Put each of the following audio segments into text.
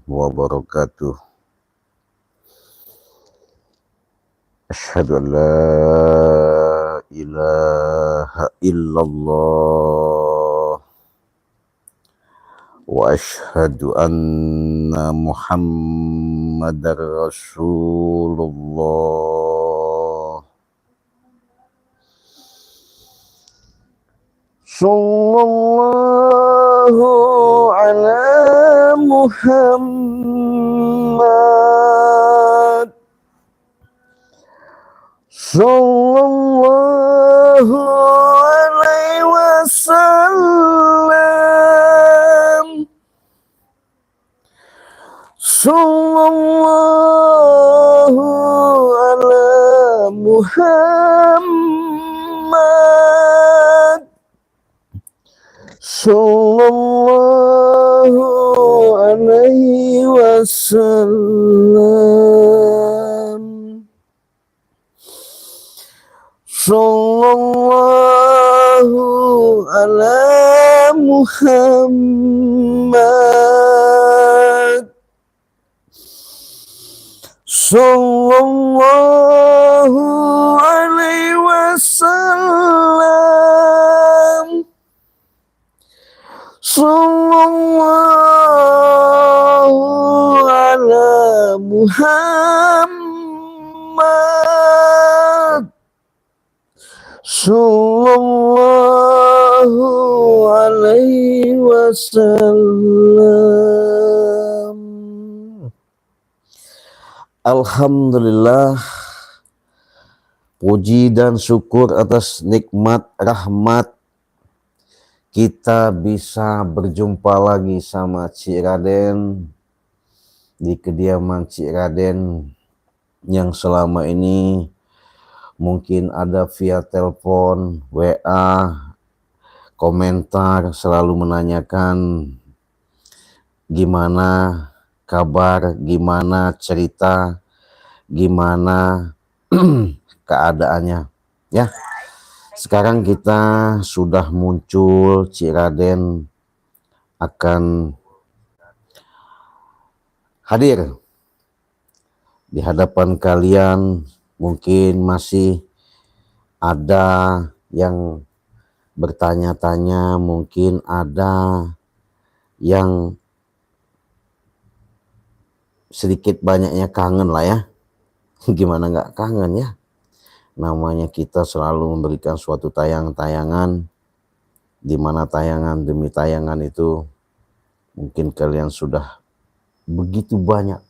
wabarakatuh. Asyhadu an la ilaha illallah wa asyhadu anna Muhammadar Rasulullah. Sallallahu ala Muhammad. Sallallahu alaihi wasallam. Sallallahu ala Muhammad. Sallallahu alaihi wasallam. Sallallahu ala Muhammad. Sallallahu alaihi wasallam. Sallallahu ala Muhammad. Sallallahu alaihi wasallam. Alhamdulillah, puji dan syukur atas nikmat rahmat kita bisa berjumpa lagi sama Cik Raden di kediaman Cik Raden yang selama ini mungkin ada via telepon, WA, komentar selalu menanyakan gimana kabar, gimana cerita, gimana keadaannya ya. Sekarang kita sudah muncul, Cik Raden akan hadir di hadapan kalian. Mungkin masih ada yang bertanya-tanya, mungkin ada yang sedikit banyaknya kangen lah ya. Gimana nggak kangen ya? Namanya kita selalu memberikan suatu tayangan-tayangan, di mana tayangan demi tayangan itu mungkin kalian sudah begitu banyak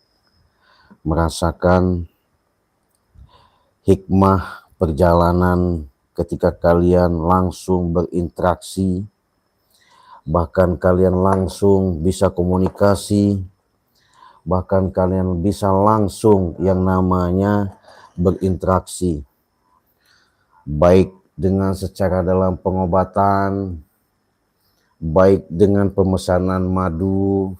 merasakan hikmah perjalanan ketika kalian langsung berinteraksi, bahkan kalian langsung bisa komunikasi, bahkan kalian bisa langsung yang namanya berinteraksi, baik dengan secara dalam pengobatan, baik dengan pemesanan madu,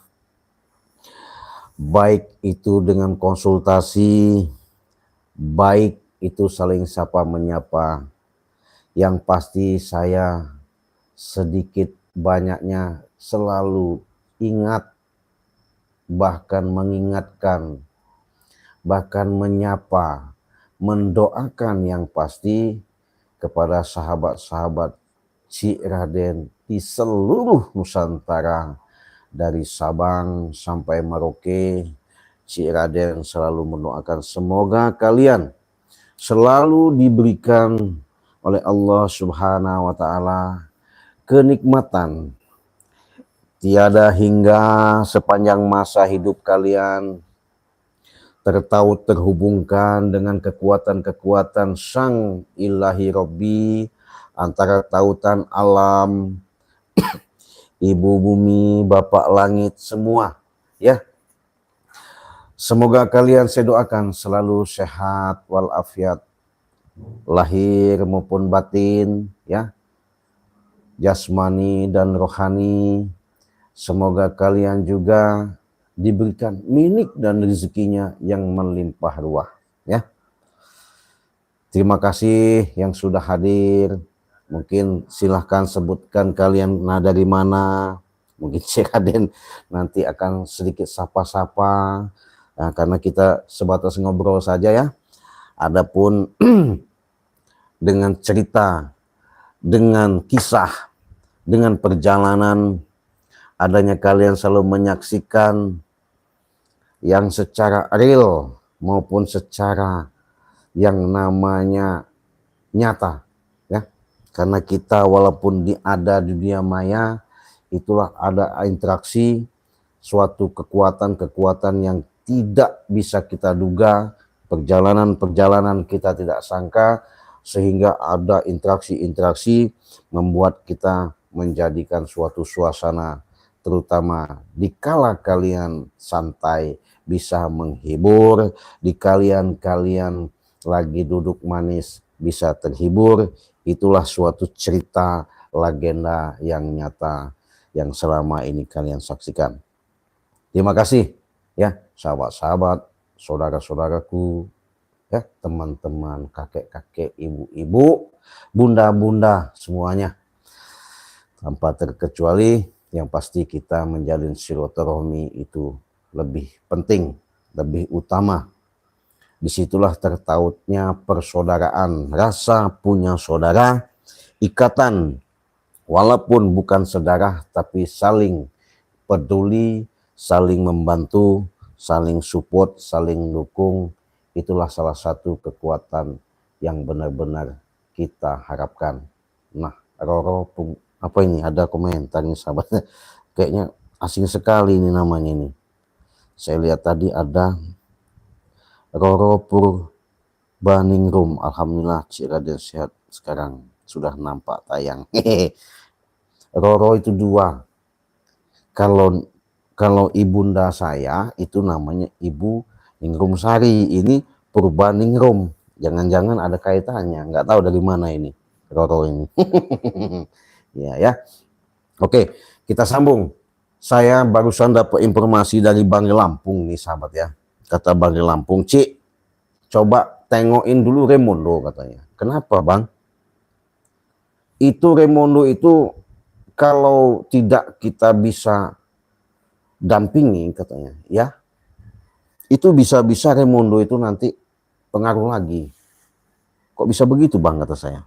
baik itu dengan konsultasi, baik itu saling sapa menyapa. Yang pasti saya sedikit banyaknya selalu ingat, bahkan mengingatkan, bahkan menyapa, mendoakan yang pasti kepada sahabat-sahabat Cik Raden di seluruh Nusantara, dari Sabang sampai Merauke. Cik Raden selalu mendoakan semoga kalian selalu diberikan oleh Allah Subhanahu wa Ta'ala kenikmatan tiada hingga sepanjang masa hidup kalian terhubungkan dengan kekuatan-kekuatan Sang Ilahi Robbi, antara tautan alam, Ibu Bumi, Bapak Langit, semua ya. Semoga kalian saya doakan selalu sehat walafiat, lahir maupun batin ya, jasmani dan rohani. Semoga kalian juga diberikan minik dan rezekinya yang melimpah ruah ya. Terima kasih yang sudah hadir. Mungkin silahkan sebutkan kalian dari mana, Mungkin Cik Raden nanti akan sedikit sapa-sapa, karena kita sebatas ngobrol saja ya. Adapun dengan cerita, dengan kisah, dengan perjalanan, adanya kalian selalu menyaksikan yang secara real maupun secara yang namanya nyata ya, karena kita walaupun ada di dunia maya, itulah ada interaksi suatu kekuatan-kekuatan yang tidak bisa kita duga, perjalanan-perjalanan kita tidak sangka, sehingga ada interaksi-interaksi membuat kita menjadikan suatu suasana, terutama dikala kalian santai, bisa menghibur, di kalian lagi duduk manis bisa terhibur. Itulah suatu cerita legenda yang nyata yang selama ini kalian saksikan. Terima kasih ya sahabat-sahabat, saudara-saudaraku, ya teman-teman, kakek-kakek, ibu-ibu, bunda-bunda semuanya. Tanpa terkecuali, yang pasti kita menjalin silaturahmi itu lebih penting, lebih utama. Disitulah tertautnya persaudaraan, rasa punya saudara, ikatan, walaupun bukan sedarah, tapi saling peduli, saling membantu, saling support, saling dukung. Itulah salah satu kekuatan yang benar-benar kita harapkan. Nah, Roro, apa ini? Ada komentar nih sahabatnya. Kayaknya asing sekali ini namanya ini. Saya lihat tadi ada Roro Purbaningrum. Alhamdulillah Cik Raden sehat sekarang, sudah nampak tayang. Roro itu dua. Kalau ibunda saya itu namanya Ibu Ningrum Sari, ini Purbaningrum. Jangan-jangan ada kaitannya, nggak tahu dari mana ini Roro ini. ya. Oke, kita sambung. Saya barusan dapat informasi dari Bang Lampung nih sahabat ya. Kata Bang Lampung, Cik, coba tengokin dulu Raimondo katanya. Kenapa Bang? Itu Raimondo itu kalau tidak kita bisa dampingi katanya ya, itu bisa-bisa Raimondo itu nanti pengaruh lagi. Kok bisa begitu Bang, kata saya.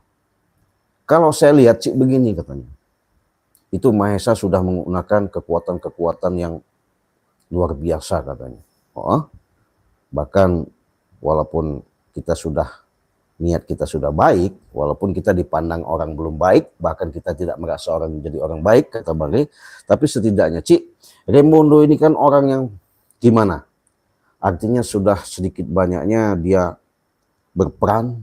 Kalau saya lihat Cik begini katanya, itu Mahesa sudah menggunakan kekuatan-kekuatan yang luar biasa katanya. Bahkan walaupun niat kita sudah baik, walaupun kita dipandang orang belum baik, bahkan kita tidak merasa orang menjadi orang baik, kata Bang Rey, tapi setidaknya Cik, Raimondo ini kan orang yang gimana? Artinya sudah sedikit banyaknya dia berperan,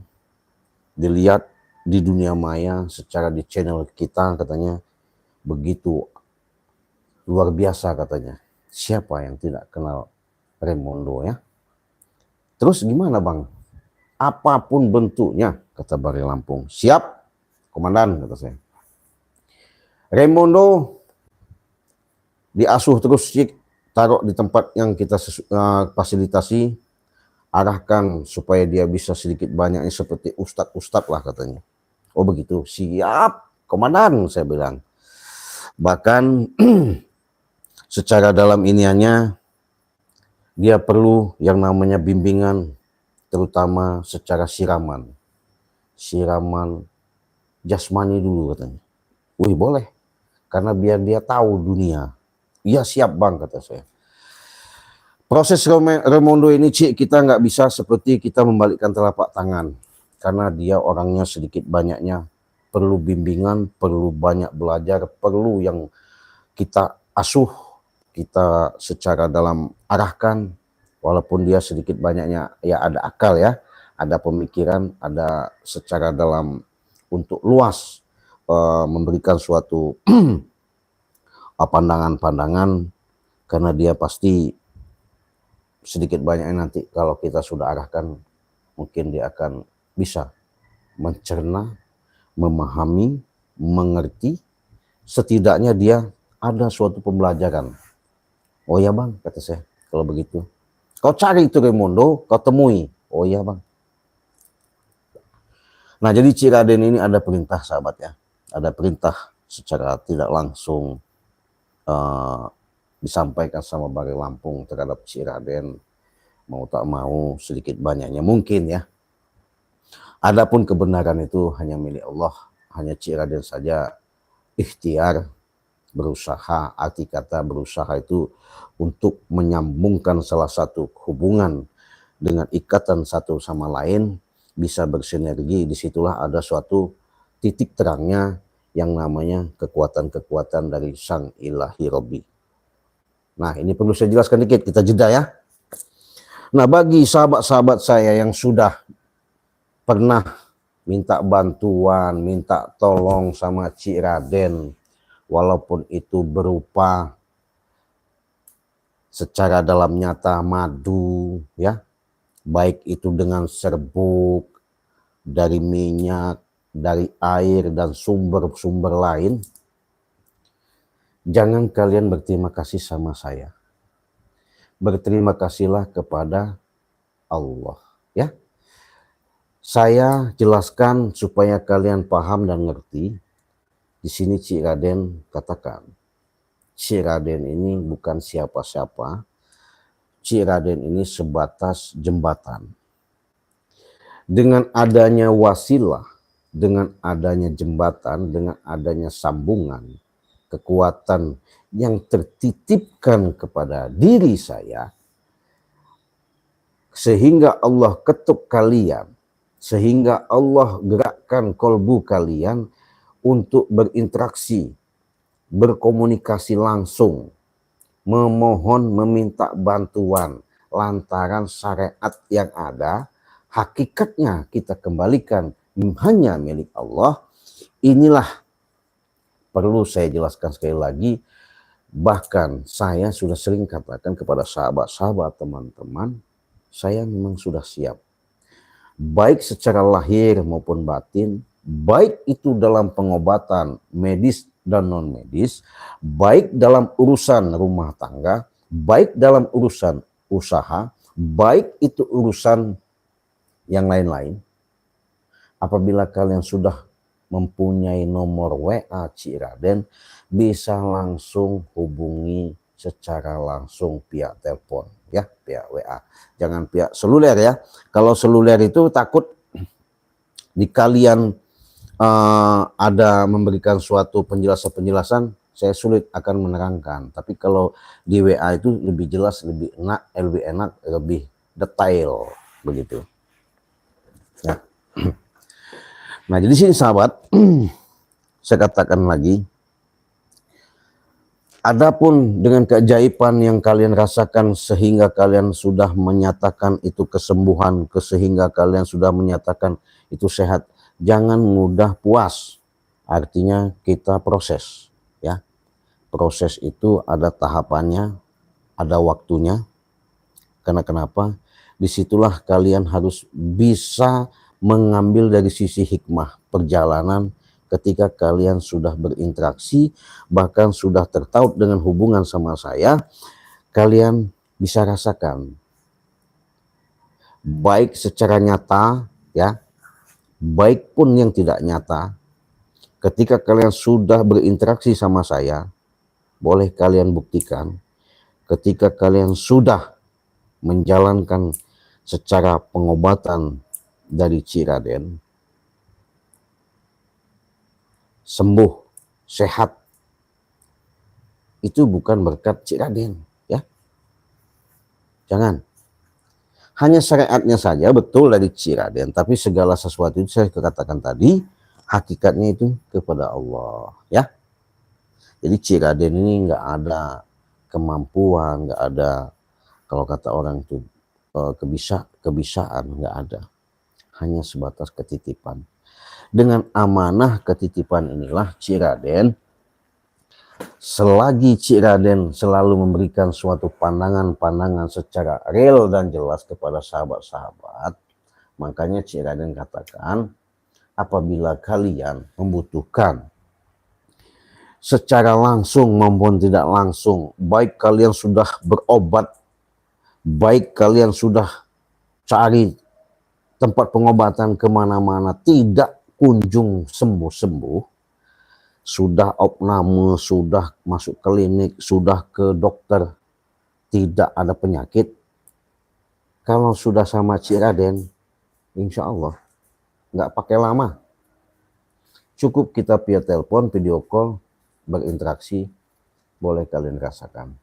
dilihat di dunia maya secara di channel kita katanya, begitu luar biasa katanya. Siapa yang tidak kenal Raimondo ya? Terus gimana Bang? Apapun bentuknya, kata Bang Lampung. Siap, Komandan, kata saya. Raimondo diasuh terus, Cik, taruh di tempat yang kita fasilitasi, arahkan supaya dia bisa sedikit banyaknya seperti ustadz-ustadz lah katanya. Oh begitu, siap, Komandan, saya bilang. Bahkan secara dalam iniannya, dia perlu yang namanya bimbingan, terutama secara siraman jasmani dulu katanya. Wih boleh, karena biar dia tahu dunia. Iya siap Bang, kata saya. Proses Raimondo ini Cik, kita nggak bisa seperti kita membalikkan telapak tangan, karena dia orangnya sedikit banyaknya perlu bimbingan, perlu banyak belajar, perlu yang kita asuh, kita secara dalam arahkan. Walaupun dia sedikit banyaknya ya ada akal ya, ada pemikiran, ada secara dalam untuk luas memberikan suatu pandangan-pandangan, karena dia pasti sedikit banyaknya nanti kalau kita sudah arahkan, mungkin dia akan bisa mencerna, memahami, mengerti, setidaknya dia ada suatu pembelajaran. Oh ya Bang, kata saya, kalau begitu kau cari itu Raimondo, kau temui. Oh iya Bang. Nah jadi Cik Raden ini ada perintah sahabat ya. Ada perintah secara tidak langsung disampaikan sama Bari Lampung terhadap Cik Raden, mau tak mau sedikit banyaknya mungkin ya. Adapun kebenaran itu hanya milik Allah, hanya Cik Raden saja ikhtiar, berusaha. Arti kata berusaha itu untuk menyambungkan salah satu hubungan dengan ikatan satu sama lain, bisa bersinergi. Disitulah ada suatu titik terangnya yang namanya kekuatan-kekuatan dari Sang Ilahi Robbi. Nah, ini perlu saya jelaskan dikit, kita jeda ya. Nah, bagi sahabat-sahabat saya yang sudah pernah minta bantuan, minta tolong sama Cik Raden, walaupun itu berupa secara dalam nyata madu, ya, baik itu dengan serbuk, dari minyak, dari air, dan sumber-sumber lain, jangan kalian berterima kasih sama saya. Berterima kasihlah kepada Allah, ya. Saya jelaskan supaya kalian paham dan ngerti. Di sini Cik Raden katakan, Cik Raden ini bukan siapa-siapa. Cik Raden ini sebatas jembatan. Dengan adanya wasilah, dengan adanya jembatan, dengan adanya sambungan, kekuatan yang tertitipkan kepada diri saya, sehingga Allah ketuk kalian, sehingga Allah gerakkan kolbu kalian untuk berinteraksi, berkomunikasi langsung, memohon, meminta bantuan lantaran syariat yang ada, hakikatnya kita kembalikan hanya milik Allah. Inilah perlu saya jelaskan sekali lagi, bahkan saya sudah sering katakan kepada sahabat-sahabat, teman-teman, saya memang sudah siap. Baik secara lahir maupun batin, baik itu dalam pengobatan medis dan non-medis, baik dalam urusan rumah tangga, baik dalam urusan usaha, baik itu urusan yang lain-lain. Apabila kalian sudah mempunyai nomor WA Cik Raden, bisa langsung hubungi secara langsung via telepon, ya, via WA. Jangan via seluler ya. Kalau seluler itu takut di kalian ada memberikan suatu penjelasan-penjelasan, saya sulit akan menerangkan. Tapi kalau di WA itu lebih jelas, lebih enak, lebih detail begitu. Ya. Nah, jadi sini sahabat, saya katakan lagi, adapun dengan keajaiban yang kalian rasakan sehingga kalian sudah menyatakan itu kesembuhan, sehingga kalian sudah menyatakan itu sehat, jangan mudah puas. Artinya kita proses, ya. Proses itu ada tahapannya, ada waktunya. Karena kenapa? Disitulah kalian harus bisa mengambil dari sisi hikmah perjalanan ketika kalian sudah berinteraksi, bahkan sudah tertaut dengan hubungan sama saya, kalian bisa rasakan baik secara nyata, ya, baik pun yang tidak nyata. Ketika kalian sudah berinteraksi sama saya, boleh kalian buktikan ketika kalian sudah menjalankan secara pengobatan dari Cik Raden, sembuh, sehat, itu bukan berkat Cik Raden, ya. Jangan. Hanya syariatnya saja betul dari Cik Raden, tapi segala sesuatu itu saya katakan tadi, hakikatnya itu kepada Allah, ya. Jadi Cik Raden ini nggak ada kemampuan, nggak ada, kalau kata orang itu kebisaan, nggak ada. Hanya sebatas ketitipan. Dengan amanah ketitipan inilah Cik Raden, selagi Cik Raden selalu memberikan suatu pandangan-pandangan secara real dan jelas kepada sahabat-sahabat, makanya Cik Raden katakan, apabila kalian membutuhkan secara langsung maupun tidak langsung, baik kalian sudah berobat, baik kalian sudah cari tempat pengobatan kemana-mana tidak kunjung sembuh-sembuh, sudah opname, sudah masuk klinik, sudah ke dokter, tidak ada penyakit, kalau sudah sama Cik Raden, insya Allah nggak pakai lama, cukup kita via telepon, video call, berinteraksi, boleh kalian rasakan.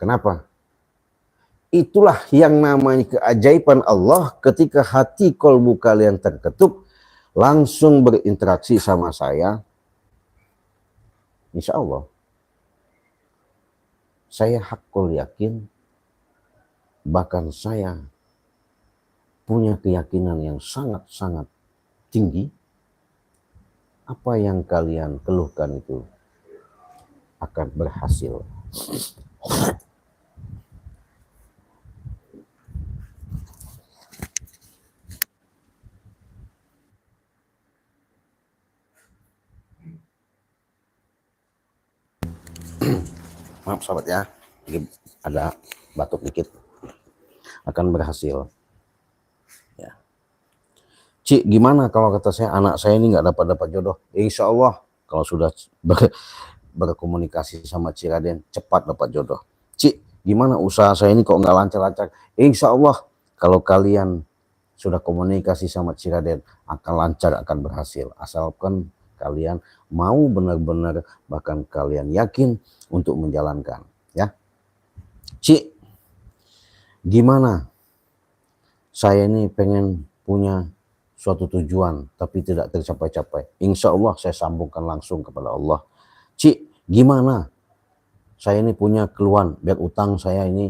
Kenapa? Itulah yang namanya keajaiban Allah, ketika hati kolbu kalian terketuk, langsung berinteraksi sama saya, insya Allah, saya hakul yakin, bahkan saya punya keyakinan yang sangat-sangat tinggi, apa yang kalian keluhkan itu akan berhasil. Maaf sahabat ya, ada batuk dikit, akan berhasil. Ya. Cik, gimana kalau kata saya anak saya ini nggak dapat jodoh? Insya Allah kalau sudah berkomunikasi sama Cik Raden, cepat dapat jodoh. Cik, gimana usaha saya ini kok nggak lancar-lancar? Insya Allah kalau kalian sudah komunikasi sama Cik Raden, akan lancar, akan berhasil. Asalkan kalian mau benar-benar, bahkan kalian yakin untuk menjalankan. Ya, Cik, gimana? Saya ini pengen punya suatu tujuan, tapi tidak tercapai-capai. Insya Allah saya sambungkan langsung kepada Allah. Cik, gimana? Saya ini punya keluhan, biar utang saya ini,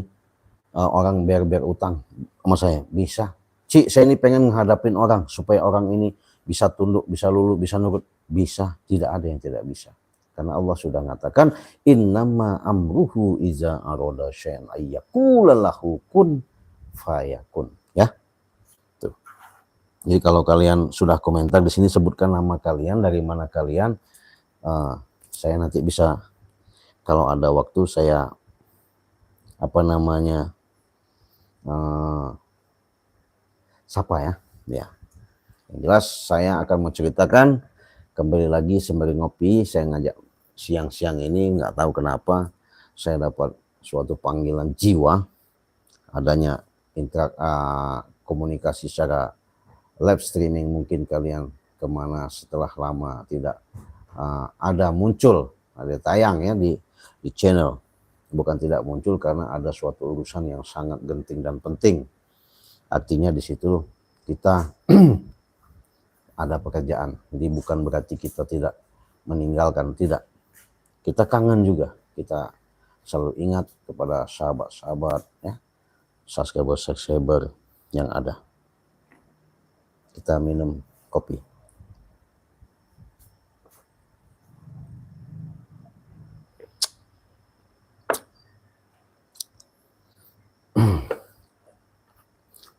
orang biar utang sama saya. Bisa. Cik, saya ini pengen menghadapin orang, supaya orang ini bisa tunduk, bisa luluh, bisa nurut. Bisa. Tidak ada yang tidak bisa. Karena Allah sudah mengatakan, innama amruhu iza aroda syai'an ayyakula lahu kun fayakun. Ya. Tuh. Jadi kalau kalian sudah komentar di sini, sebutkan nama kalian, dari mana kalian. Saya nanti bisa, kalau ada waktu saya sapa ya. Ya. Yang jelas saya akan menceritakan, kembali lagi sembari ngopi, saya ngajak siang-siang ini, nggak tahu kenapa saya dapat suatu panggilan jiwa, adanya komunikasi secara live streaming. Mungkin kalian kemana setelah lama tidak ada muncul, ada tayang ya di channel, bukan tidak muncul karena ada suatu urusan yang sangat genting dan penting. Artinya di situ kita ada pekerjaan, jadi bukan berarti kita tidak meninggalkan, tidak. Kita kangen juga, kita selalu ingat kepada sahabat-sahabat ya, subscriber yang ada. Kita minum kopi.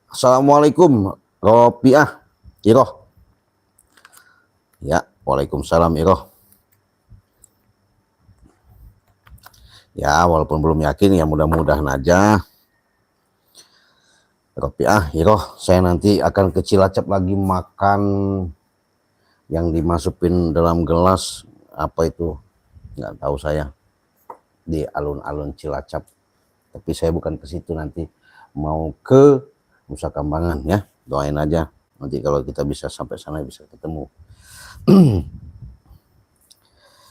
Assalamualaikum Ropiah Iroh. Ya, waalaikumsalam Iroh. Ya, walaupun belum yakin ya, mudah-mudahan aja. Ropiah Iroh, saya nanti akan ke Cilacap lagi makan yang dimasukin dalam gelas, apa itu, nggak tahu saya, di alun-alun Cilacap. Tapi saya bukan ke situ, nanti mau ke Nusa Kambangan ya. Doain aja, nanti kalau kita bisa sampai sana bisa ketemu.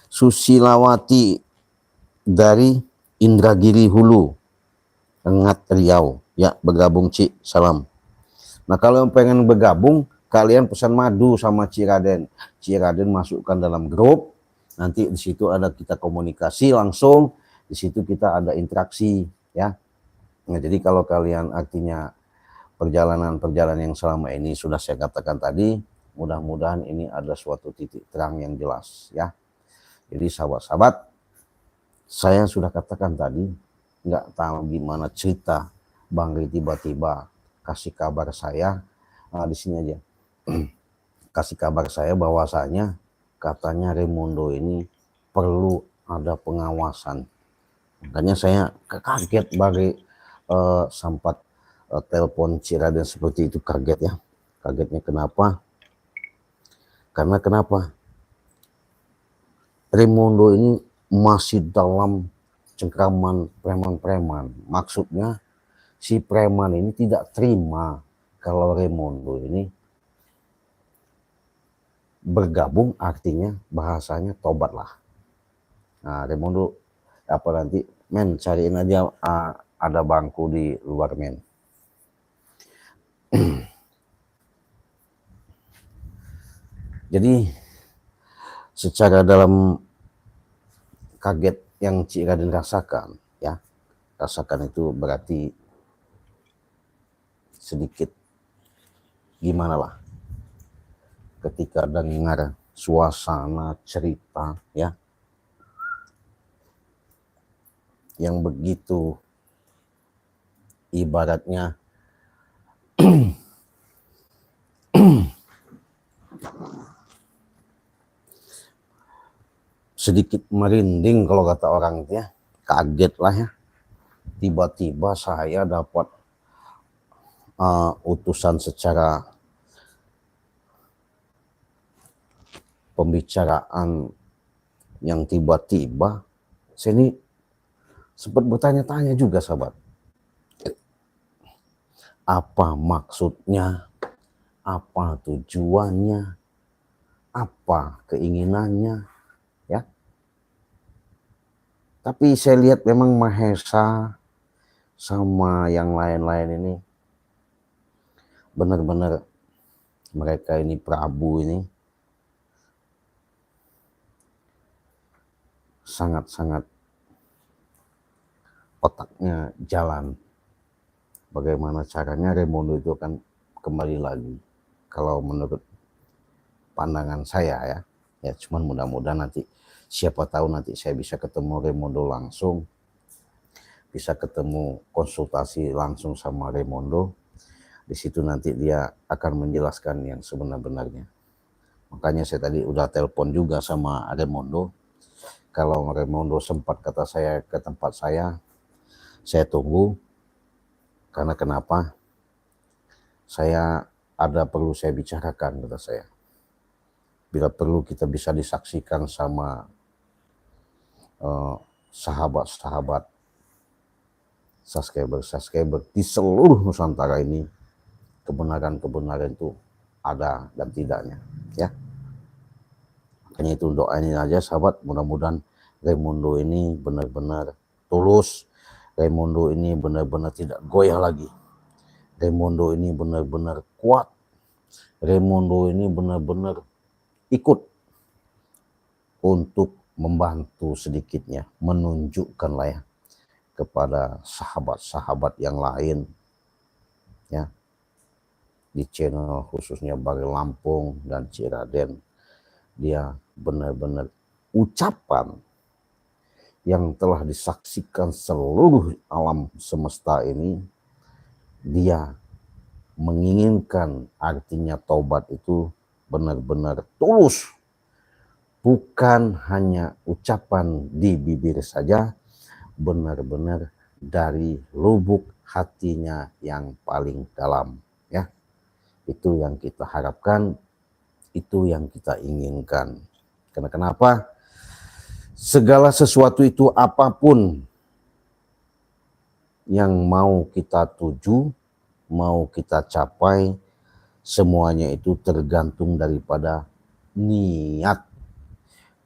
Susilawati dari Indragiri Hulu, Rengat Riau ya, bergabung Cik, salam. Nah kalau yang pengen bergabung, kalian pesan madu sama Cik Raden. Cik Raden masukkan dalam grup, nanti di situ ada kita komunikasi langsung, di situ kita ada interaksi ya. Nah jadi kalau kalian artinya perjalanan yang selama ini sudah saya katakan tadi, mudah-mudahan ini ada suatu titik terang yang jelas ya. Jadi sahabat-sahabat, saya sudah katakan tadi, nggak tahu gimana cerita Bang Ri tiba-tiba kasih kabar saya, di sini aja, kasih kabar saya bahwasanya katanya Raimundo ini perlu ada pengawasan. Makanya saya kaget Bang Ri, sempat telepon Cik Raden seperti itu, kaget ya. Kagetnya kenapa? Karena kenapa? Raimondo ini masih dalam cengkraman preman-preman. Maksudnya si preman ini tidak terima kalau Raimondo ini bergabung, artinya bahasanya tobatlah. Nah, Raimondo apa nanti, men cariin aja ada bangku di luar, men. Jadi secara dalam kaget yang Cik Raden rasakan, ya, rasakan itu berarti sedikit gimana lah ketika dengar suasana cerita, ya, yang begitu ibaratnya sedikit merinding kalau kata orang itu, ya, kaget lah, ya. Tiba-tiba saya dapat utusan secara pembicaraan yang tiba-tiba. Saya ini sempat bertanya-tanya juga, sahabat, apa maksudnya, apa tujuannya, apa keinginannya, ya. Tapi saya lihat memang Mahesa sama yang lain-lain ini benar-benar mereka ini Prabu ini sangat-sangat otaknya jalan. Bagaimana caranya Raimondo itu akan kembali lagi. Kalau menurut pandangan saya, ya cuman mudah-mudahan nanti, siapa tahu nanti saya bisa ketemu Raimondo langsung, bisa ketemu konsultasi langsung sama Raimondo. Di situ nanti dia akan menjelaskan yang sebenar-benarnya. Makanya saya tadi udah telepon juga sama Raimondo. Kalau Raimondo sempat kata saya ke tempat saya tunggu. Karena kenapa? Saya ada perlu saya bicarakan, kata saya. Bila perlu kita bisa disaksikan sama sahabat-sahabat, subscriber di seluruh Nusantara ini, kebenaran-kebenaran itu ada dan tidaknya, ya. Makanya itu doain aja, sahabat, mudah-mudahan Raimondo ini benar-benar tulus, Raimondo ini benar-benar tidak goyah lagi, Raimondo ini benar-benar kuat, Raimondo ini benar-benar ikut untuk membantu sedikitnya, menunjukkan lah, ya, kepada sahabat-sahabat yang lain, ya, di channel khususnya Bari Lampung dan Cik Raden. Dia benar-benar ucapan yang telah disaksikan seluruh alam semesta ini, dia menginginkan, artinya taubat itu benar-benar tulus, bukan hanya ucapan di bibir saja, benar-benar dari lubuk hatinya yang paling dalam, ya. Itu yang kita harapkan, itu yang kita inginkan. Karena kenapa? Segala sesuatu itu apapun yang mau kita tuju, mau kita capai, semuanya itu tergantung daripada niat.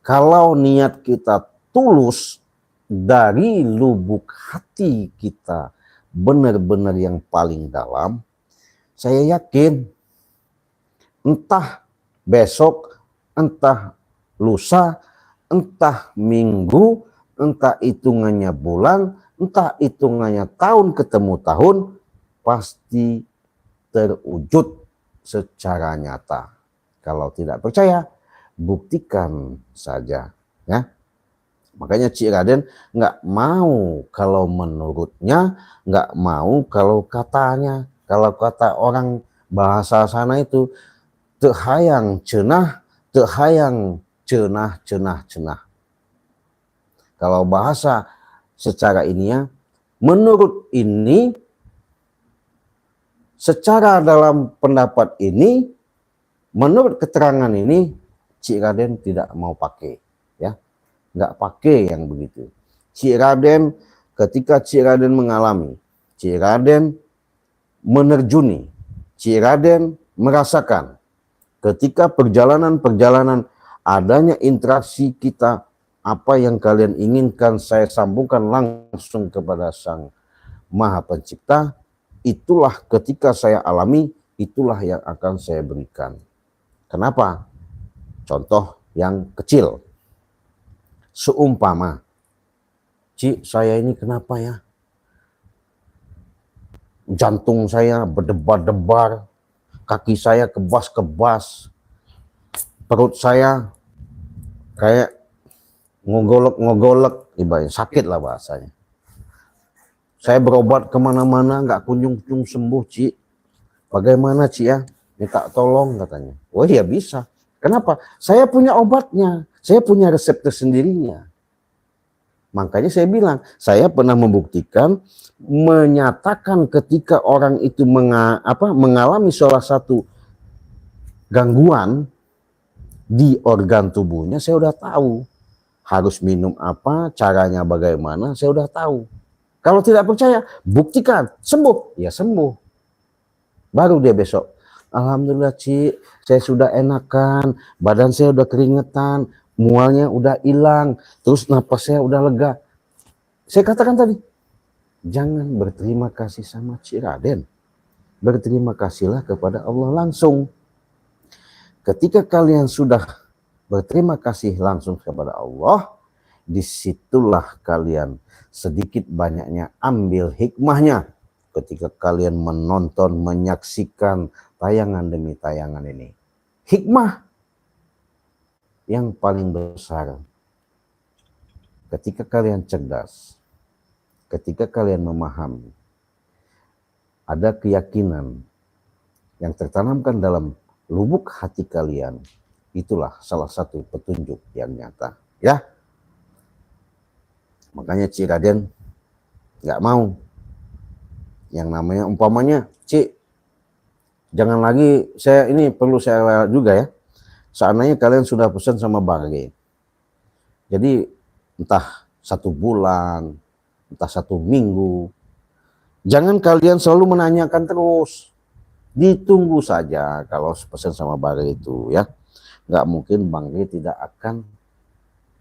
Kalau niat kita tulus dari lubuk hati kita, benar-benar yang paling dalam, saya yakin entah besok, entah lusa, entah minggu, entah hitungannya bulan, entah hitungannya tahun ketemu tahun, pasti terwujud secara nyata. Kalau tidak percaya, buktikan saja, ya. Makanya Cik Raden nggak mau kalau menurutnya, nggak mau kalau katanya. Kalau kata orang bahasa sana itu, tehayang cenah, tehayang cenah. Kalau bahasa secara ini, ya, menurut ini, secara dalam pendapat ini, menurut keterangan ini, Cik Raden tidak mau pakai, ya. nggak pakai yang begitu. Cik Raden, ketika Cik Raden mengalami, Cik Raden menerjuni, Cik Raden merasakan, ketika perjalanan-perjalanan adanya interaksi kita, apa yang kalian inginkan saya sambungkan langsung kepada Sang Maha Pencipta, itulah ketika saya alami, itulah yang akan saya berikan. Kenapa? Contoh yang kecil. Seumpama, Cik, saya ini kenapa ya? Jantung saya berdebar-debar, kaki saya kebas-kebas, perut saya kayak ngogolek-ngogolek, ibaratnya sakit lah bahasanya. Saya berobat kemana-mana nggak kunjung sembuh, Cik. Bagaimana, Cik ya? Minta tolong katanya. Oh iya bisa. Kenapa? Saya punya obatnya, saya punya resep tersendirinya. Makanya saya bilang, saya pernah membuktikan, menyatakan ketika orang itu mengalami salah satu gangguan di organ tubuhnya, saya udah tahu. Harus minum apa, caranya bagaimana, saya udah tahu. Kalau tidak percaya, buktikan, sembuh. Ya sembuh. Baru dia besok, alhamdulillah Cik, saya sudah enakan, badan saya udah keringetan, mualnya udah hilang, terus napas saya udah lega. Saya katakan tadi, jangan berterima kasih sama Cik Raden, berterima kasihlah kepada Allah langsung. Ketika kalian sudah berterima kasih langsung kepada Allah, disitulah kalian sedikit banyaknya ambil hikmahnya ketika kalian menonton, menyaksikan tayangan demi tayangan ini. Hikmah yang paling besar, ketika kalian cerdas, ketika kalian memahami, ada keyakinan yang tertanamkan dalam lubuk hati kalian, itulah salah satu petunjuk yang nyata. Ya, makanya Cik Raden nggak mau yang namanya umpamanya, Cik, jangan lagi, saya ini perlu saya lewat juga ya. Seandainya kalian sudah pesan sama Barge, jadi entah 1 bulan, entah 1 minggu, jangan kalian selalu menanyakan terus, ditunggu saja kalau pesan sama Barge itu ya. Nggak mungkin Barge tidak akan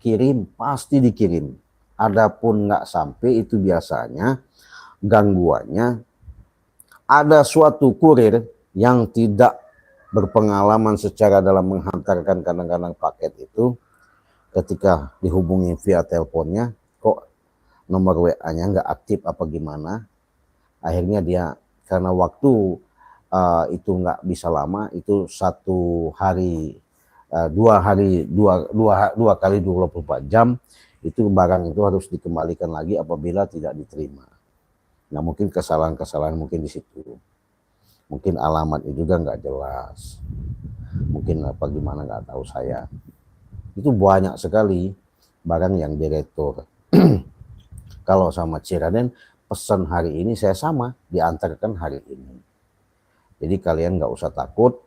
kirim, pasti dikirim. Adapun nggak sampai itu biasanya gangguannya ada suatu kurir yang tidak berpengalaman secara dalam menghantarkan kadang-kadang paket itu, ketika dihubungi via teleponnya kok nomor WA-nya nggak aktif apa gimana, akhirnya dia karena waktu itu nggak bisa lama, itu 1 hari 2 kali 24 jam, itu barang itu harus dikembalikan lagi apabila tidak diterima. Nah mungkin kesalahan-kesalahan mungkin di situ, mungkin alamatnya juga nggak jelas, mungkin apa gimana nggak tahu saya. Itu banyak sekali barang yang diretur. Kalau sama Cik Raden, pesan hari ini saya sama, diantarkan hari ini. Jadi kalian nggak usah takut,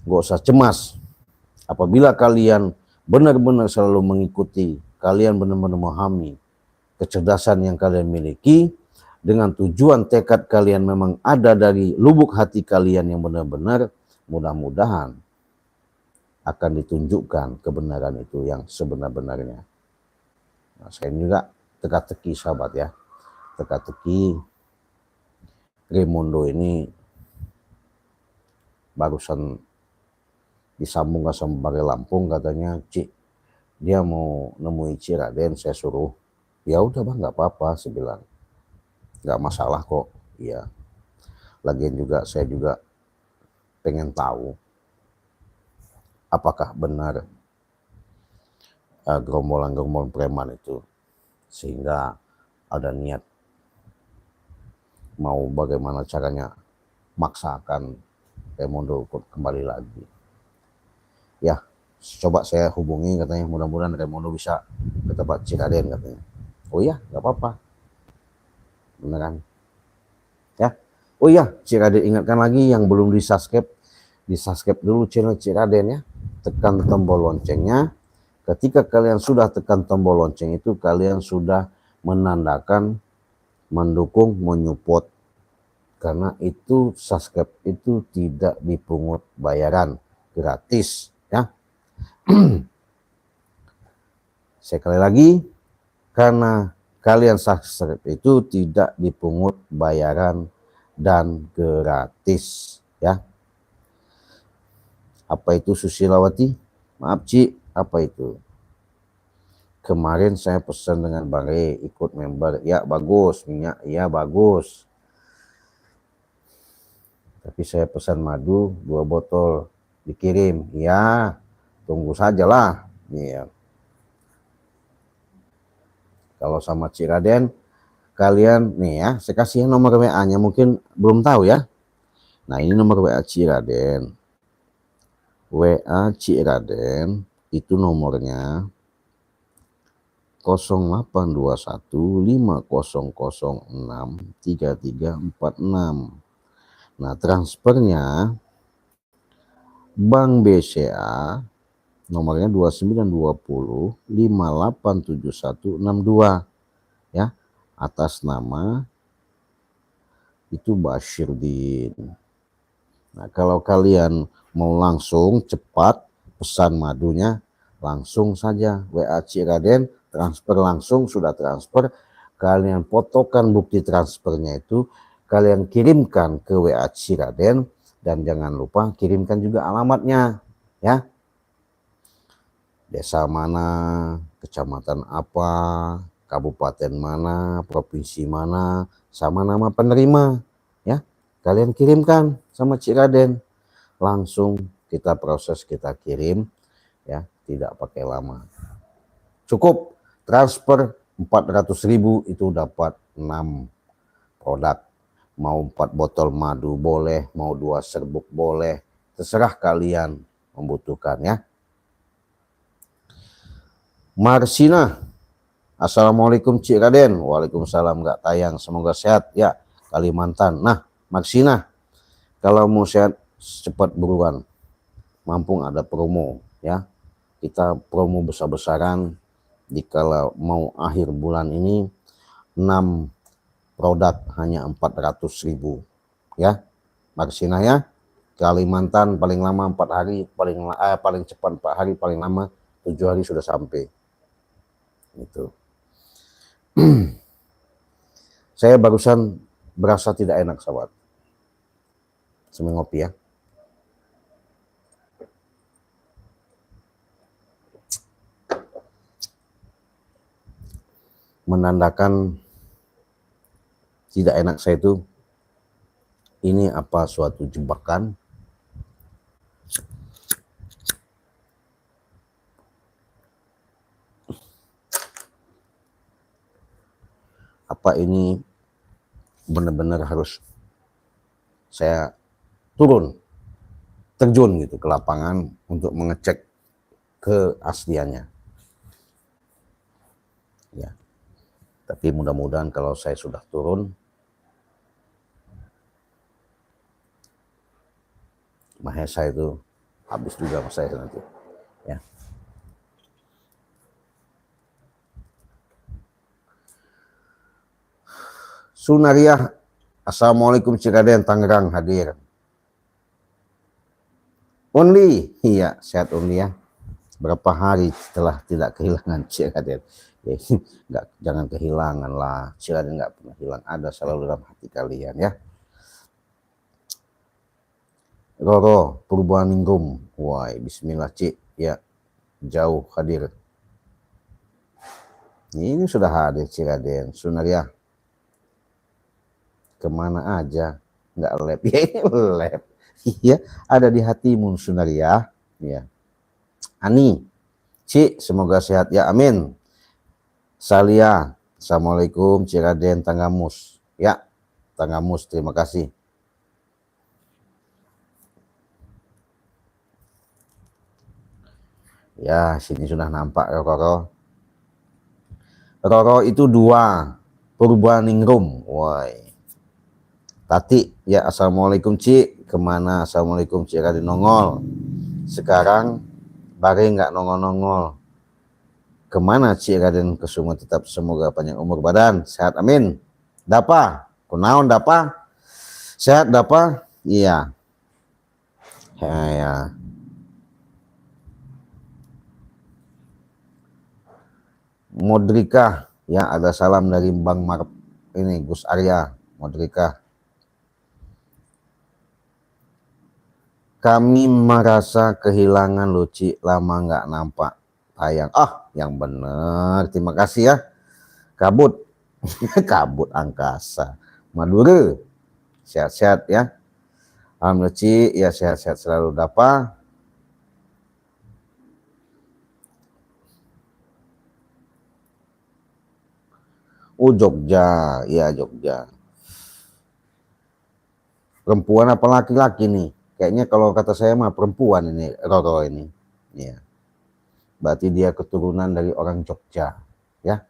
nggak usah cemas. Apabila kalian benar-benar selalu mengikuti, kalian benar-benar memahami kecerdasan yang kalian miliki, dengan tujuan tekad kalian memang ada dari lubuk hati kalian yang benar-benar, mudah-mudahan akan ditunjukkan kebenaran itu yang sebenar-benarnya. Nah, saya juga teka-teki sahabat ya, teka-teki Raimundo ini barusan disambung sama Barge Lampung, katanya Cik, dia mau nemui Cik Raden, saya suruh, ya udah Bang, nggak apa-apa, saya bilang, nggak masalah kok. Iya, lagian juga saya juga pengen tahu apakah benar gerombolan-gerombolan preman itu sehingga ada niat mau bagaimana caranya maksakan Raimundo kembali lagi. Ya, coba saya hubungi, katanya mudah-mudahan Raimundo bisa ke tempat Cik Raden, katanya. Oh iya, nggak apa-apa, beneran ya. Oh iya, Cik Raden ingatkan lagi yang belum di subscribe dulu channel Cik Raden ya, tekan tombol loncengnya. Ketika kalian sudah tekan tombol lonceng itu, kalian sudah menandakan mendukung, menyupport. Karena itu subscribe itu tidak dipungut bayaran, gratis ya. Sekali lagi, karena kalian subscribe itu tidak dipungut bayaran dan gratis ya. Apa itu Susilawati? Maaf Ci, apa itu? Kemarin saya pesan dengan Bang Rey, ikut member. Ya bagus, minyak ya bagus. Tapi saya pesan madu 2 botol dikirim. Ya, tunggu sajalah. Ya. Kalau sama Ciraden, kalian nih ya, saya kasih nomor WA-nya, mungkin belum tahu ya. Nah, ini nomor WA Ciraden. WA Ciraden itu nomornya 082150063346. Nah, transfernya Bank BCA nomornya 2920587162 ya, atas nama itu Bashirdin. Nah, kalau kalian mau langsung cepat pesan madunya, langsung saja WA Ciraden, transfer langsung, sudah transfer, kalian fotokan bukti transfernya itu, kalian kirimkan ke WA Ciraden, dan jangan lupa kirimkan juga alamatnya ya. Desa mana, kecamatan apa, kabupaten mana, provinsi mana, sama nama penerima ya. Kalian kirimkan sama Ciraden, langsung kita proses, kita kirim ya, tidak pakai lama. Cukup transfer 400.000 itu dapat 6 produk. Mau 4 botol madu boleh, mau 2 serbuk boleh, terserah kalian membutuhkan ya. Marsina, Assalamualaikum Cik Raden. Waalaikumsalam, nggak tayang, semoga sehat ya, Kalimantan. Nah Marsina, kalau mau sehat cepat buruan, Mampung ada promo ya, kita promo besar-besaran. Dikala mau akhir bulan ini 6 produk hanya 400.000 ya. Marsina ya, Kalimantan paling lama 4 hari, paling cepat 4 hari, paling lama 7 hari sudah sampai. Itu. Saya barusan berasa tidak enak sahabat. Sambil ngopi ya. Menandakan tidak enak saya itu, ini apa suatu jebakan? Apa ini benar-benar harus saya terjun gitu ke lapangan untuk mengecek keasliannya ya. Tapi mudah-mudahan kalau saya sudah turun, Mahesa itu habis juga sama saya nanti ya. Sunaria, Assalamualaikum Ciraden, Tangerang hadir. Only, iya sehat Only ya. Berapa hari setelah tidak kehilangan Ciraden, ya, jangan kehilangan lah, Ciraden nggak pernah hilang, ada selalu dalam hati kalian ya. Roro Purbaningrum, wah bismillah Cik ya, jauh hadir. Ini sudah hadir Ciraden. Sunaria, kemana aja nggak lab ya, ini lab iya, ada di hatimu Sunaria ya. Ani, Cik semoga sehat ya, amin. Salia, Assalamualaikum Ciraden, Tanggamus ya, Tanggamus terima kasih. Ya sini sudah nampak Roro. Roro itu 2, Purbaningrum, woi. Tati ya, Assalamualaikum Cik, kemana? Assalamualaikum Cik Raden nongol. Sekarang Bare nggak nongol-nongol. Kemana Cik Raden Kusuma tetap semoga panjang umur badan, sehat amin. Dapa, kunaon dapa? Sehat dapa? Iya. Ya. Modrika, ya ada salam dari Bang Marp ini Gus Arya. Modrika. Kami merasa kehilangan Luci, lama nggak nampak tayang. Yang bener. Terima kasih ya. Kabut. Kabut angkasa. Madura. Sehat-sehat ya. Alhamdulillah Ci, ya sehat-sehat selalu Dapa. Jogja, ya Jogja. Perempuan apa laki-laki nih? Kayaknya kalau kata saya mah perempuan ini, Roro ini. Ya. Berarti dia keturunan dari orang Jogja, ya.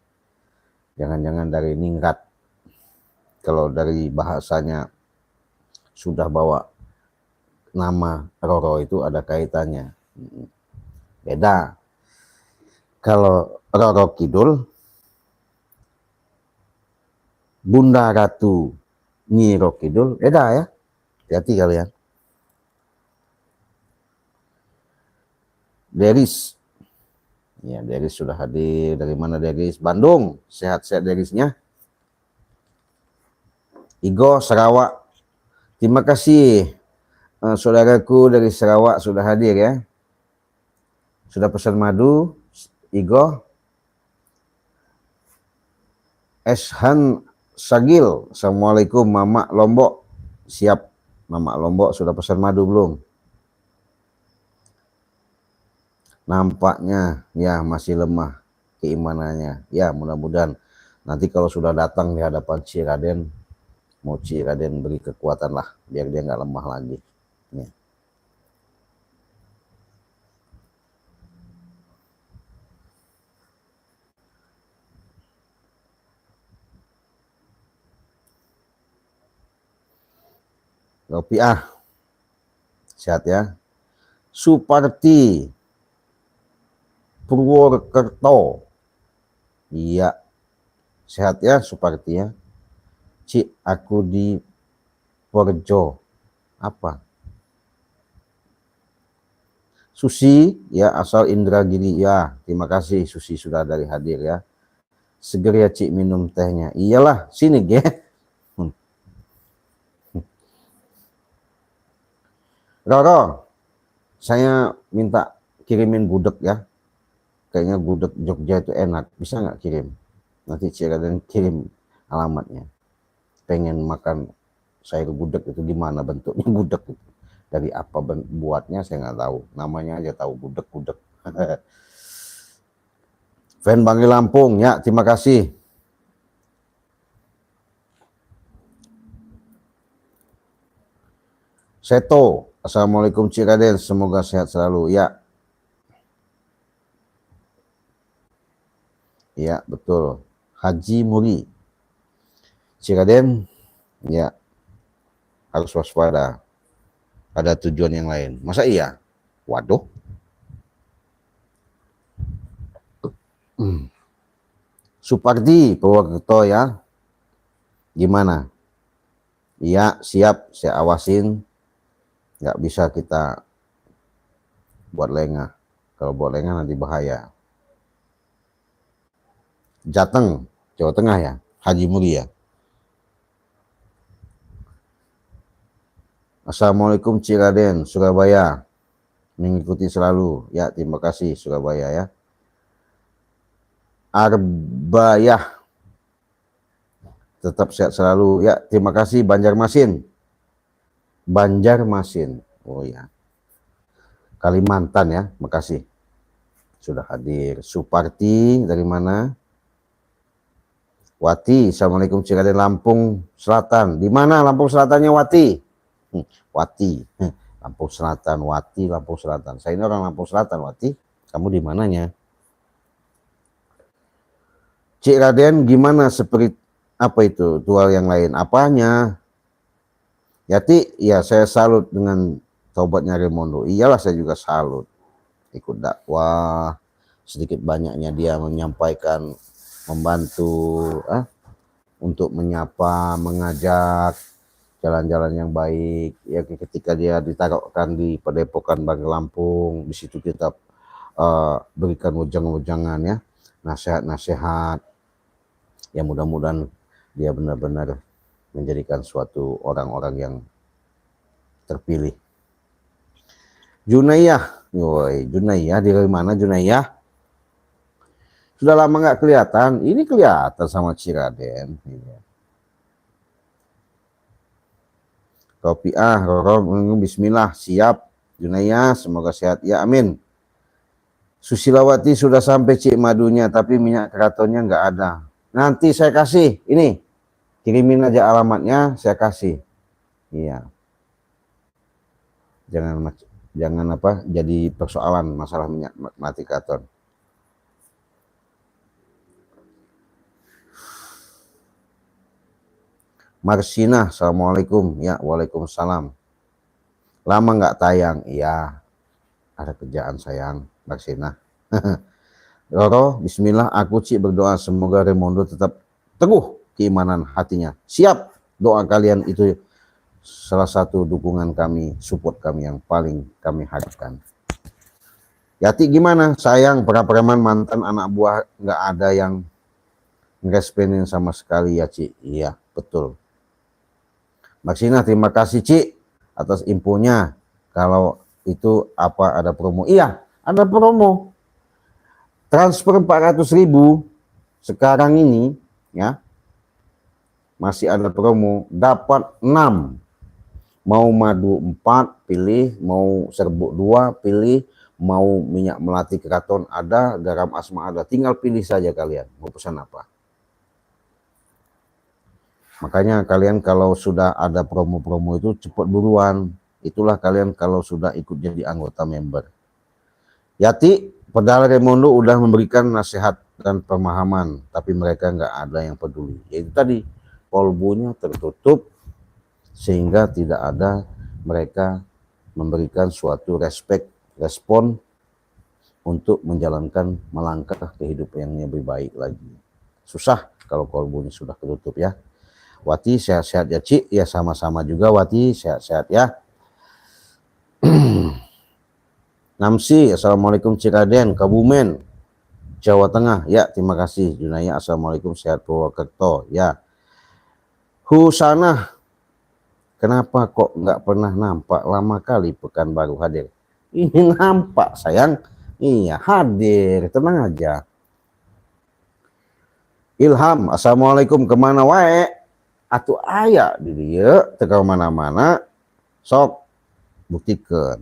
Jangan-jangan dari Ningrat. Kalau dari bahasanya sudah bawa nama Roro itu ada kaitannya. Beda. Kalau Roro Kidul, Bunda Ratu Nyi Roro Kidul, beda ya. Hati-hati kalian. Deris. Ya, Deris sudah hadir. Dari mana Deris? Bandung. Sehat-sehat Derisnya. Igo, Sarawak. Terima kasih saudaraku dari Sarawak sudah hadir ya. Sudah pesan madu. Igo. Eshan Sagil. Assalamualaikum Mama Lombok. Siap. Mama Lombok sudah pesan madu belum? Nampaknya ya masih lemah keimanannya. Ya mudah-mudahan nanti kalau sudah datang di hadapan Cik Raden, mau Cik Raden beri kekuatan lah biar dia nggak lemah lagi. Ya. Ropiah, sehat ya. Suparti Purwokerto, iya sehat ya Suparti ya. Cik, aku di Porjo. Apa? Susi, ya asal Indragiri ya. Terima kasih Susi sudah dari hadir ya. Segera ya Cik minum tehnya. Iyalah, sini ge. Roro, saya minta kirimin gudeg ya. Kayaknya gudeg Jogja itu enak. Bisa nggak kirim? Nanti Cik Raden kirim alamatnya. Pengen makan sayur gudeg itu gimana bentuknya gudeg itu. Dari apa buatnya saya nggak tahu. Namanya aja tahu gudeg-gudeg. Fan Bangli Lampung ya, terima kasih. Seto, assalamualaikum Cik Raden, semoga sehat selalu ya. Ya betul. Haji Muri, Cik Raden, ya harus waspada. Ada tujuan yang lain. Masa iya? Waduh. Supardi Purwokerto ya. Gimana? Iya siap, saya awasin. Nggak bisa kita buat lengah. Kalau buat lengah nanti bahaya. Jateng, Jawa Tengah ya. Haji Muri ya. Assalamualaikum Cik Raden, Surabaya. Mengikuti selalu. Ya, terima kasih Surabaya ya. Arbayah. Tetap sehat selalu. Ya, terima kasih Banjarmasin. Banjarmasin. Oh ya. Kalimantan ya, makasih. Sudah hadir. Suparti dari mana? Wati, Assalamualaikum Cik Raden, Lampung Selatan. Di mana Lampung Selatannya Wati? Wati, Lampung Selatan, Wati, Lampung Selatan. Saya ini orang Lampung Selatan, Wati. Kamu di mananya? Cik Raden, gimana seperti apa itu? Dual yang lain, apanya? Yati, ya saya salut dengan taubatnya Remondo. Iyalah saya juga salut. Ikut dakwah, sedikit banyaknya dia menyampaikan, membantu untuk menyapa, mengajak jalan-jalan yang baik. Ya, ketika dia ditaruhkan di Padepokan Bangka Lampung, di situ kita berikan wejangan-wejangan ya, nasihat-nasihat. Ya mudah-mudahan dia benar-benar menjadikan suatu orang-orang yang terpilih. Junaiyah, Junaiyah dari mana Junaiyah? Sudah lama nggak kelihatan, ini kelihatan sama Ciraden. Ropiah, Roro, bismillah, siap. Junaiyah, semoga sehat, ya amin. Susilawati sudah sampai Cik madunya, tapi minyak keratonnya nggak ada. Nanti saya kasih, ini, kirimin aja alamatnya, saya kasih. Iya. Jangan apa, jadi persoalan masalah minyak mati keraton. Marsina, assalamualaikum. Ya, waalaikumsalam. Lama nggak tayang, iya. Ada kerjaan sayang, Marsina. Roro, bismillah, aku Cik berdoa semoga Raimondo tetap teguh keimanan hatinya. Siap, doa kalian itu salah satu dukungan kami, support kami yang paling kami harapkan. Yati gimana? Sayang, para preman mantan anak buah nggak ada yang ngerespenin sama sekali ya Cik. Iya, betul. Maksina, terima kasih Cik atas infonya. Kalau itu apa ada promo? Iya, ada promo. Transfer 400.000 sekarang ini ya. Masih ada promo, dapat 6. Mau madu 4 pilih, mau serbuk 2 pilih, mau minyak melati keraton ada, garam asma ada. Tinggal pilih saja kalian mau pesan apa. Makanya kalian kalau sudah ada promo-promo itu cepat buruan. Itulah kalian kalau sudah ikut jadi anggota member. Yati, padahal Raimondo udah memberikan nasihat dan pemahaman, tapi mereka nggak ada yang peduli. Yaitu tadi, kolbunya tertutup sehingga tidak ada mereka memberikan suatu respon untuk menjalankan melangkah kehidupan yang lebih baik lagi. Susah kalau kolbunya sudah tertutup ya. Wati sehat-sehat ya Cik, ya sama-sama juga Wati, sehat-sehat ya. Namsi, assalamualaikum Ciraden, Kabumen, Jawa Tengah, ya terima kasih. Junaya, assalamualaikum sehat Purwokerto, ya. Husana, kenapa kok nggak pernah nampak, lama kali pekan baru hadir. Ini nampak sayang, iya hadir, tenang aja. Ilham, assalamualaikum, kemana wae? Atuh aya di dia teka mana-mana sok buktikan.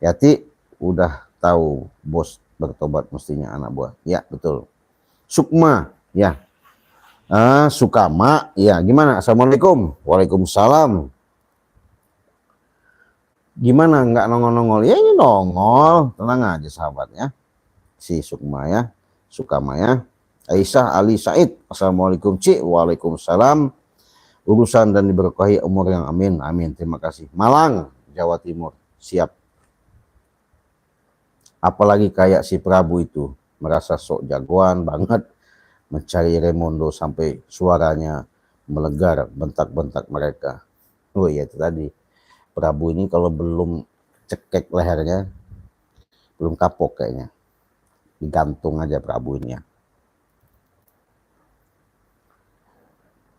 Yati udah tahu bos bertobat mestinya anak buah. Ya betul. Sukma ya. Sukama ya. Gimana? Assalamualaikum. Waalaikumsalam. Gimana nggak nongol-nongol? Ya ini nongol. Tenang aja sahabatnya. Si Sukma ya. Sukama ya. Aisyah Ali Said, assalamualaikum Cik, waalaikumsalam. Urusan dan diberkahi umur yang amin, amin. Terima kasih. Malang, Jawa Timur, siap. Apalagi kayak si Prabu itu, merasa sok jagoan banget, mencari Raimondo sampai suaranya melegar, bentak-bentak mereka. Oh iya itu tadi, Prabu ini kalau belum cekek lehernya, belum kapok kayaknya. Digantung aja Prabu ini ya.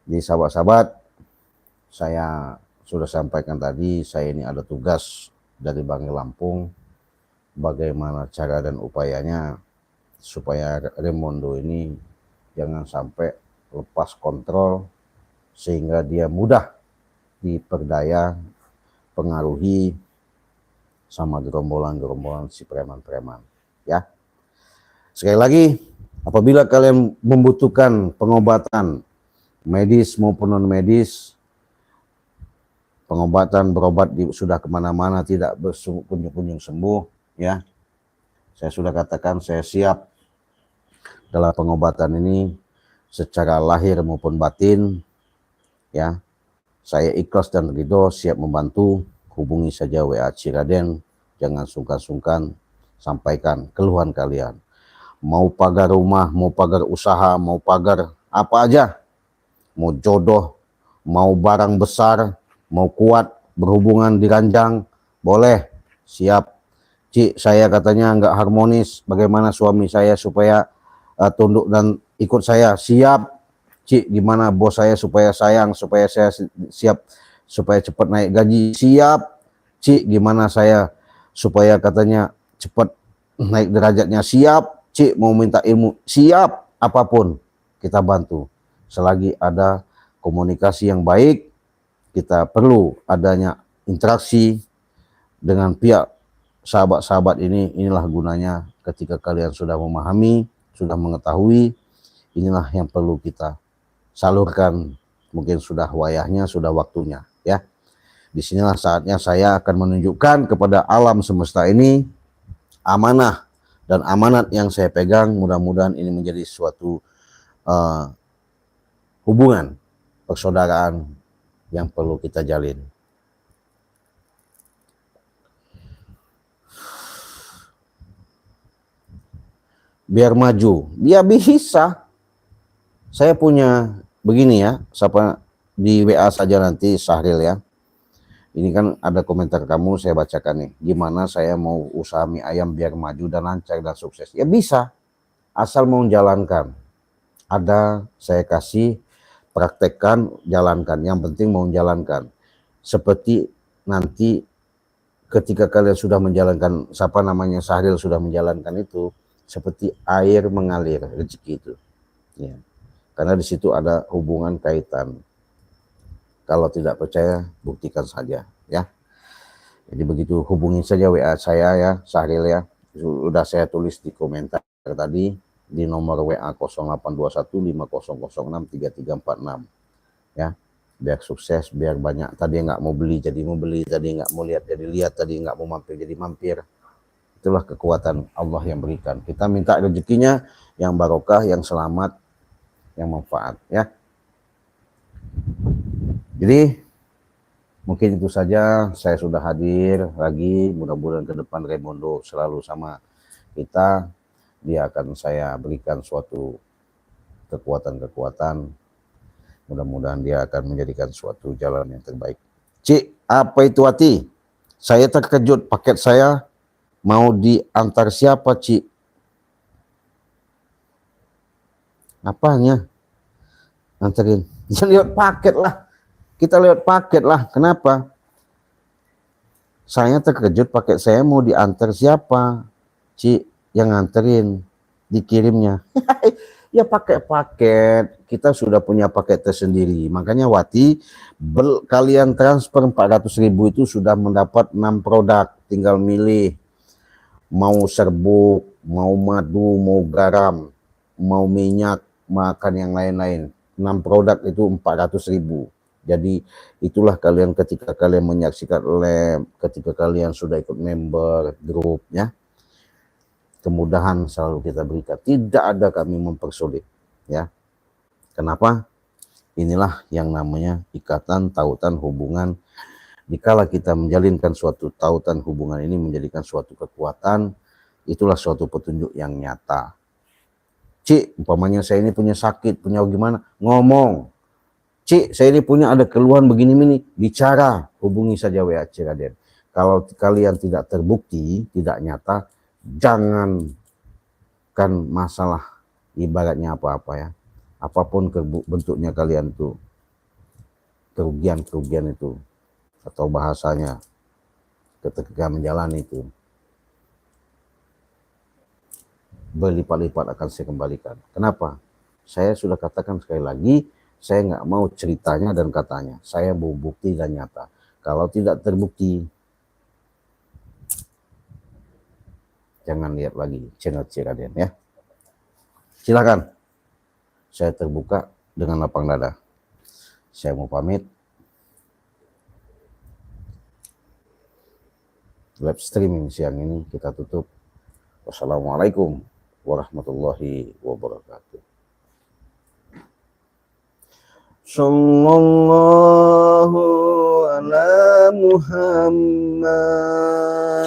Jadi sahabat-sahabat, saya sudah sampaikan tadi, saya ini ada tugas dari Bangka Lampung, bagaimana cara dan upayanya supaya Raimondo ini jangan sampai lepas kontrol, sehingga dia mudah diperdaya, pengaruhi sama gerombolan-gerombolan si preman-preman. Ya, sekali lagi, apabila kalian membutuhkan pengobatan medis maupun non medis, pengobatan berobat sudah kemana-mana tidak kunjung-kunjung sembuh ya, saya sudah katakan saya siap dalam pengobatan ini secara lahir maupun batin ya. Saya ikhlas dan ridho, siap membantu. Hubungi saja WA Ciraden, jangan sungkan-sungkan. sampaikan keluhan kalian. Mau pagar rumah, mau pagar usaha, mau pagar apa aja, mau jodoh, mau barang besar, mau kuat, berhubungan di ranjang, boleh, siap. Cik, saya katanya nggak harmonis, bagaimana suami saya supaya tunduk dan ikut saya? Siap. Cik, gimana bos saya supaya sayang, supaya saya siap, supaya cepat naik gaji? Siap. Cik, gimana saya supaya katanya cepat naik derajatnya? Siap. Cik, mau minta ilmu? Siap. Apapun kita bantu. Selagi ada komunikasi yang baik, kita perlu adanya interaksi dengan pihak sahabat-sahabat ini. Inilah gunanya ketika kalian sudah memahami, sudah mengetahui, inilah yang perlu kita salurkan. Mungkin sudah wayahnya, sudah waktunya, ya. Disinilah saatnya saya akan menunjukkan kepada alam semesta ini amanah dan amanat yang saya pegang. Mudah-mudahan ini menjadi suatu hubungan persaudaraan yang perlu kita jalin. Biar maju, biar bisa. Saya punya begini ya, siapa di WA saja nanti, Syahril ya. Ini kan ada komentar kamu, saya bacakan nih. Gimana saya mau usaha mie ayam biar maju dan lancar dan sukses? Ya bisa, asal mau jalankan. Ada, saya kasih, praktekkan, jalankan. Yang penting mau jalankan. Seperti nanti ketika kalian sudah menjalankan, siapa namanya Syahril sudah menjalankan itu, seperti air mengalir rezeki itu. Ya. Karena di situ ada hubungan kaitan. Kalau tidak percaya, buktikan saja, ya. Jadi begitu, hubungi saja WA saya ya, Syahril ya. Sudah saya tulis di komentar tadi di nomor WA 0821 5006 3346 ya. Biar sukses, biar banyak. Tadi nggak mau beli jadi mau beli, tadi nggak mau lihat jadi lihat, tadi nggak mau mampir jadi mampir. Itulah kekuatan Allah yang berikan. Kita minta rezekinya yang barokah, yang selamat, yang manfaat ya. Jadi mungkin itu saja, saya sudah hadir lagi. Mudah-mudahan ke depan Raymondo selalu sama kita. Dia akan saya berikan suatu kekuatan-kekuatan. Mudah-mudahan dia akan menjadikan suatu jalan yang terbaik. Cik, apa itu hati? Saya terkejut, paket saya mau diantar siapa, Cik? Apanya? Anterin. Jangan lewat paket lah. Kita lewat paket lah. Kenapa? Saya terkejut, paket saya mau diantar siapa? Cik, yang nganterin, dikirimnya. Ya pakai paket. Kita sudah punya paket tersendiri. Makanya Wati, kalian transfer 400.000 itu sudah mendapat 6 produk. Tinggal milih. Mau serbuk, mau madu, mau garam, mau minyak, makan yang lain-lain. 6 produk itu 400.000. Jadi itulah kalian ketika kalian menyaksikan lab, ketika kalian sudah ikut member grupnya, kemudahan selalu kita berikan. Tidak ada kami mempersulit, ya. Kenapa? Inilah yang namanya ikatan, tautan, hubungan. Dikala kita menjalinkan suatu tautan hubungan ini menjadikan suatu kekuatan, itulah suatu petunjuk yang nyata. Cik, umpamanya saya ini punya sakit, punya gimana, ngomong. Cik, saya ini punya ada keluhan begini-begini, bicara, hubungi saja WA Ciraden. Kalau kalian tidak terbukti, tidak nyata, jangan kan masalah ibaratnya apa-apa ya. Apapun bentuknya kalian tuh, kerugian itu, atau bahasanya ketika menjalani itu, berlipat-lipat akan saya kembalikan. Kenapa? Saya sudah katakan sekali lagi, saya nggak mau ceritanya dan katanya. Saya mau bukti dan nyata. Kalau tidak terbukti, jangan lihat lagi channel Ciraden ya. Silakan. Saya terbuka dengan lapang dada. Saya mau pamit. Live streaming siang ini kita tutup. Wassalamualaikum warahmatullahi wabarakatuh. Sallallahu ala Muhammad.